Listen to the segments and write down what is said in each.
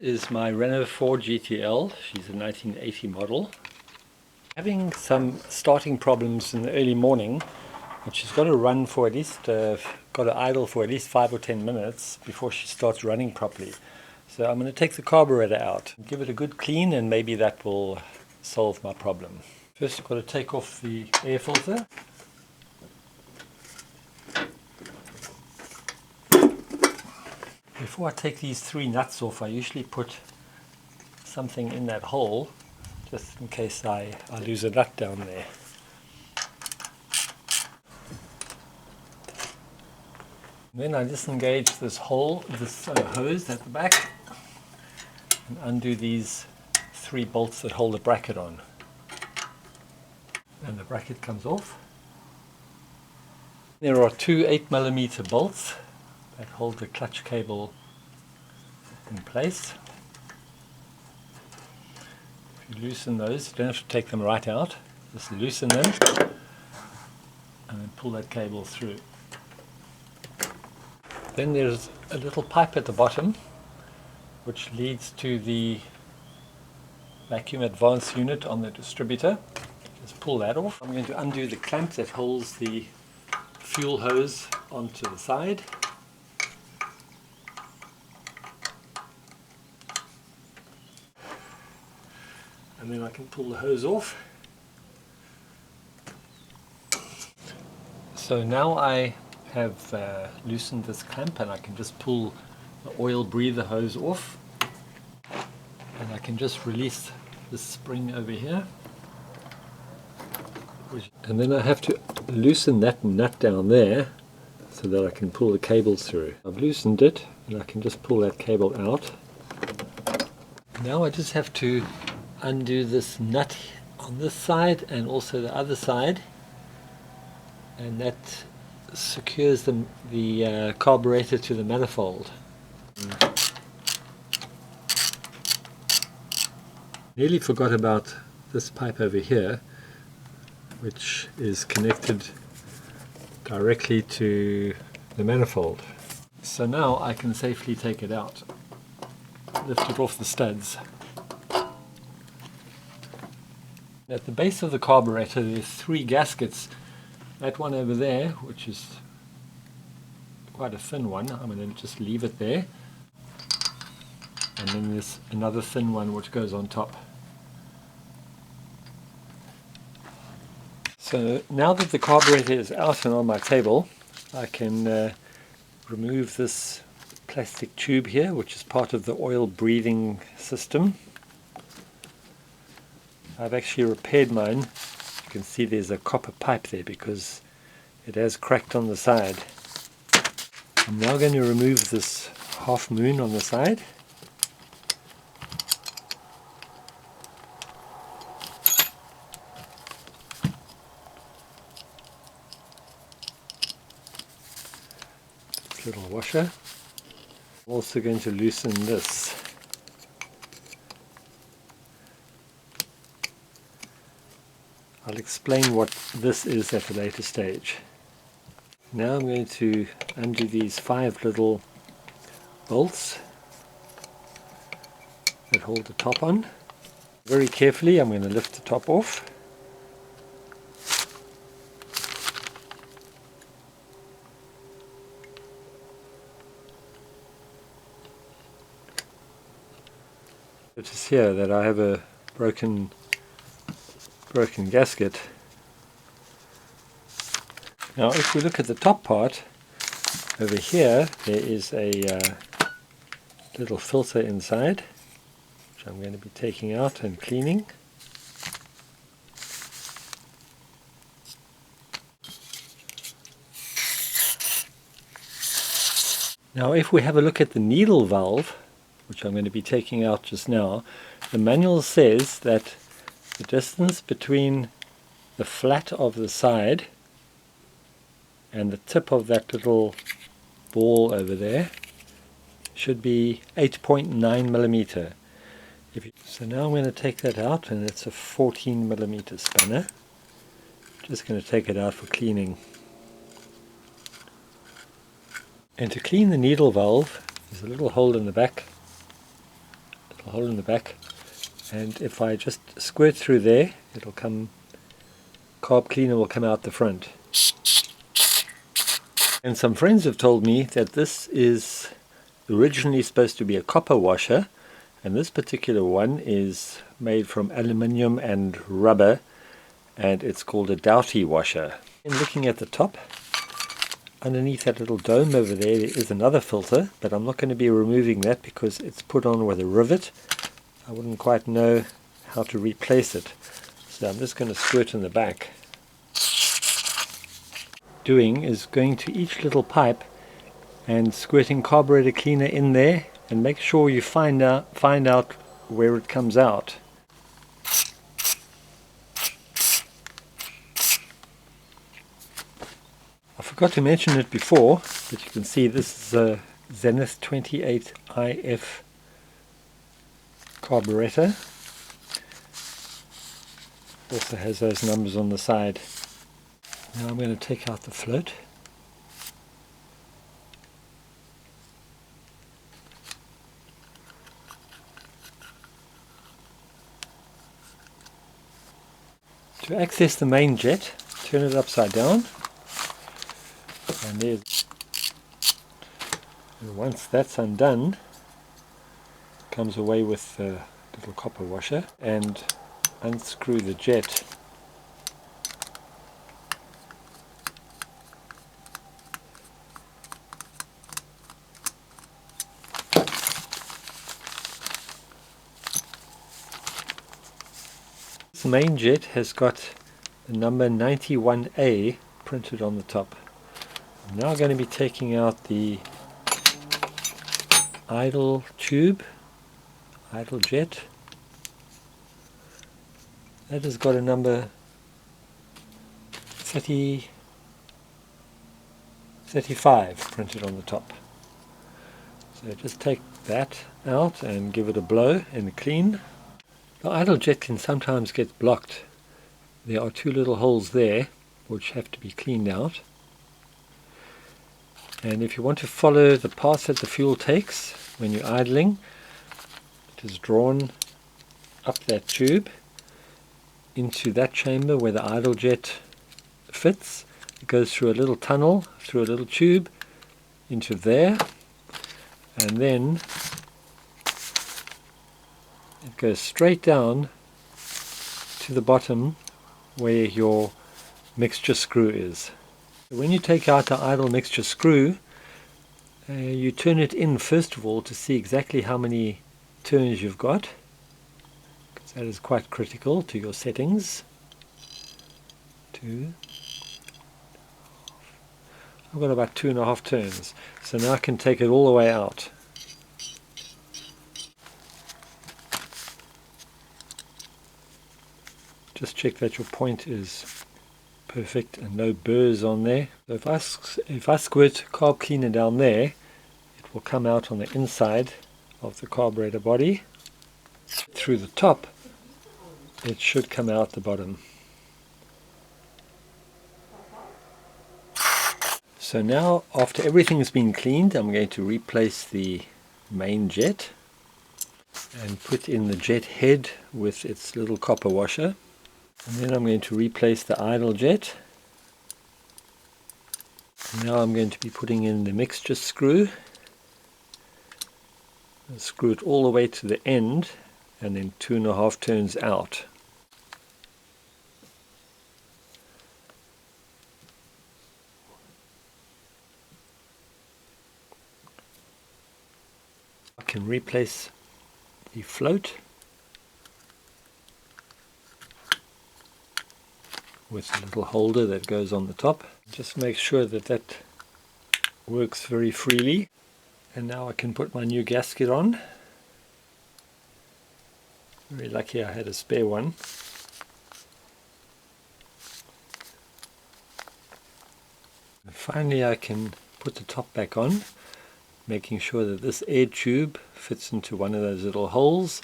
Is my Renault 4 GTL. She's a 1980 model. Having some starting problems in the early morning, and she's got to run for at least, got to idle for at least 5 or 10 minutes before she starts running properly. So I'm going to take the carburetor out, give it a good clean, and maybe that will solve my problem. First I've got to take off the air filter. Before I take these 3 nuts off, I usually put something in that hole just in case I lose a nut down there. Then I disengage this hose at the back and undo these 3 bolts that hold the bracket on. And the bracket comes off. There are 2 8mm bolts that hold the clutch cable in place. If you loosen those, you don't have to take them right out, just loosen them and then pull that cable through. Then there's a little pipe at the bottom which leads to the vacuum advance unit on the distributor. Just pull that off. I'm going to undo the clamp that holds the fuel hose onto the side. And then I can pull the hose off. So now I have loosened this clamp and I can just pull the oil breather hose off. And I can just release this spring over here. And then I have to loosen that nut down there so that I can pull the cables through. I've loosened it and I can just pull that cable out. Now I just have to undo this nut on this side and also the other side, and that secures the carburetor to the manifold. Nearly forgot about this pipe over here, which is connected directly to the manifold. So now I can safely take it out, lift it off the studs. At the base of the carburetor there's 3 gaskets. That one over there, which is quite a thin one, I'm going to just leave it there. And then there's another thin one which goes on top. So now that the carburetor is out and on my table, I can remove this plastic tube here, which is part of the oil breathing system. I've actually repaired mine. You can see there's a copper pipe there because it has cracked on the side. I'm now going to remove this half moon on the side. This little washer. I'm also going to loosen this. I'll explain what this is at a later stage. Now I'm going to undo these 5 little bolts that hold the top on. Very carefully I'm going to lift the top off. Notice here that I have a broken gasket. Now if we look at the top part, over here there is a little filter inside, which I'm going to be taking out and cleaning. Now if we have a look at the needle valve, which I'm going to be taking out just now, the manual says that the distance between the flat of the side and the tip of that little ball over there should be 8.9mm. So now I'm going to take that out, and it's a 14mm spanner. Just going to take it out for cleaning. And to clean the needle valve, there's a little hole in the back. a hole in the back, and if I just squirt through there, it'll come, carb cleaner will come out the front. And some friends have told me that this is originally supposed to be a copper washer, and this particular one is made from aluminium and rubber, and it's called a Doughty washer. And looking at the top, underneath that little dome over there is another filter, but I'm not going to be removing that because it's put on with a rivet. I wouldn't quite know how to replace it, so I'm just going to squirt in the back. Doing is going to each little pipe and squirting carburetor cleaner in there, and make sure you find out where it comes out. I forgot to mention it before, but you can see this is a Zenith 28IF carburetor. Also has those numbers on the side. Now I'm going to take out the float. To access the main jet, turn it upside down, and once that's undone, comes away with the little copper washer, and unscrew the jet. This main jet has got the number 91A printed on the top. I'm now going to be taking out the idle tube, idle jet. That has got a number 35 printed on the top. So just take that out and give it a blow and clean. The idle jet can sometimes get blocked. There are two little holes there which have to be cleaned out. And if you want to follow the path that the fuel takes when you're idling, it is drawn up that tube into that chamber where the idle jet fits. It goes through a little tunnel, through a little tube, into there, and then it goes straight down to the bottom where your mixture screw is. When you take out the idle mixture screw, you turn it in first of all to see exactly how many turns you've got, because that is quite critical to your settings. I've got about 2.5 turns, so now I can take it all the way out. Just check that your point is perfect and no burrs on there. So if I squirt carb cleaner down there, it will come out on the inside of the carburetor body. Through the top, it should come out the bottom. So now, after everything has been cleaned, I'm going to replace the main jet and put in the jet head with its little copper washer. And then I'm going to replace the idle jet. Now I'm going to be putting in the mixture screw. And screw it all the way to the end, and then 2.5 turns out. I can replace the float with a little holder that goes on the top. Just make sure that that works very freely. And now I can put my new gasket on. Very lucky I had a spare one. And finally I can put the top back on, making sure that this air tube fits into one of those little holes,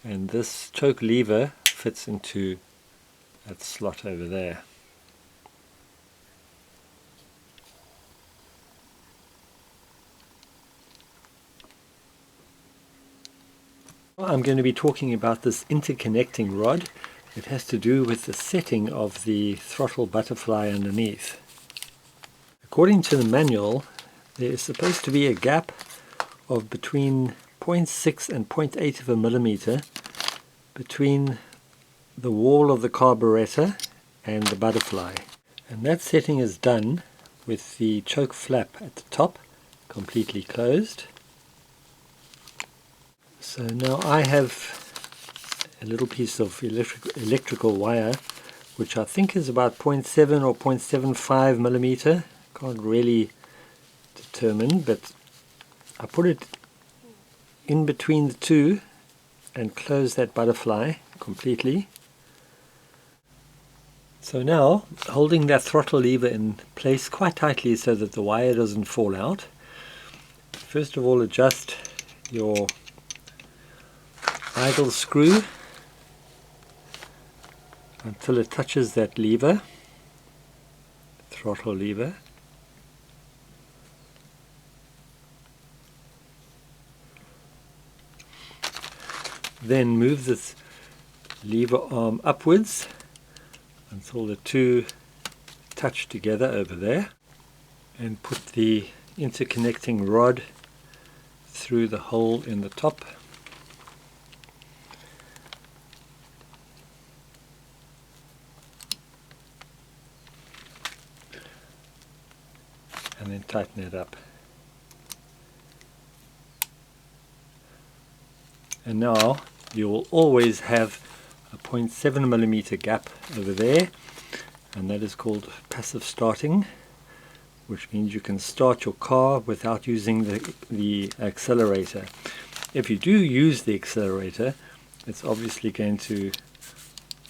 and this choke lever fits into that slot over there. I'm going to be talking about this interconnecting rod. It has to do with the setting of the throttle butterfly underneath. According to the manual, there is supposed to be a gap of between 0.6 and 0.8 of a millimeter between the wall of the carburetor and the butterfly. And that setting is done with the choke flap at the top completely closed. So now I have a little piece of electrical wire, which I think is about 0.7 or 0.75 millimeter. Can't really determine, but I put it in between the two and close that butterfly completely. So now, holding that throttle lever in place quite tightly so that the wire doesn't fall out, first of all adjust your idle screw until it touches that lever, throttle lever. Then move this lever arm upwards until the two touch together over there, and put the interconnecting rod through the hole in the top. And then tighten it up. And now you will always have a 0.7 millimeter gap over there, and that is called passive starting, which means you can start your car without using the accelerator. If you do use the accelerator, it's obviously going to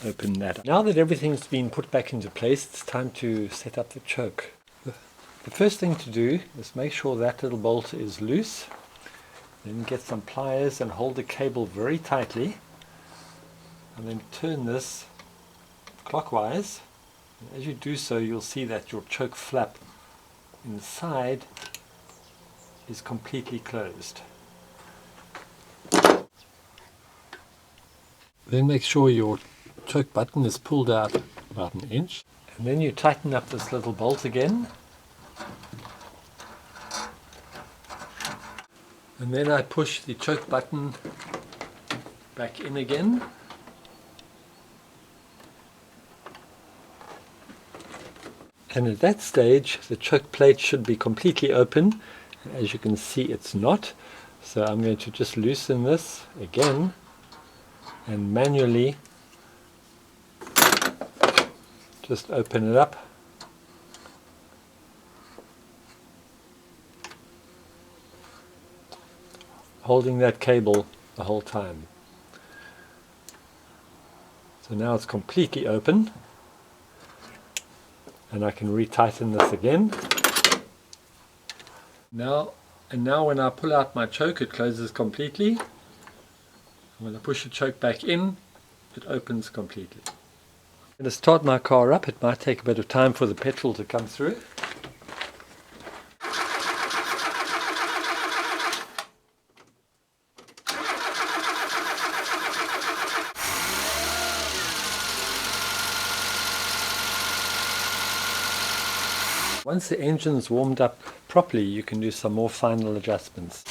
open that up. Now that everything's been put back into place, it's time to set up the choke. The first thing to do is make sure that little bolt is loose. Then get some pliers and hold the cable very tightly, and then turn this clockwise. And as you do so, you'll see that your choke flap inside is completely closed. Then make sure your choke button is pulled out about 1 inch, and then you tighten up this little bolt again. And then I push the choke button back in again. And at that stage, the choke plate should be completely open. As you can see, it's not. So I'm going to just loosen this again and manually just open it up. Holding that cable the whole time. So now it's completely open, and I can retighten this again. Now when I pull out my choke, it closes completely. When I push the choke back in, it opens completely. I'm going to start my car up. It might take a bit of time for the petrol to come through. Once the engine's warmed up properly, you can do some more final adjustments.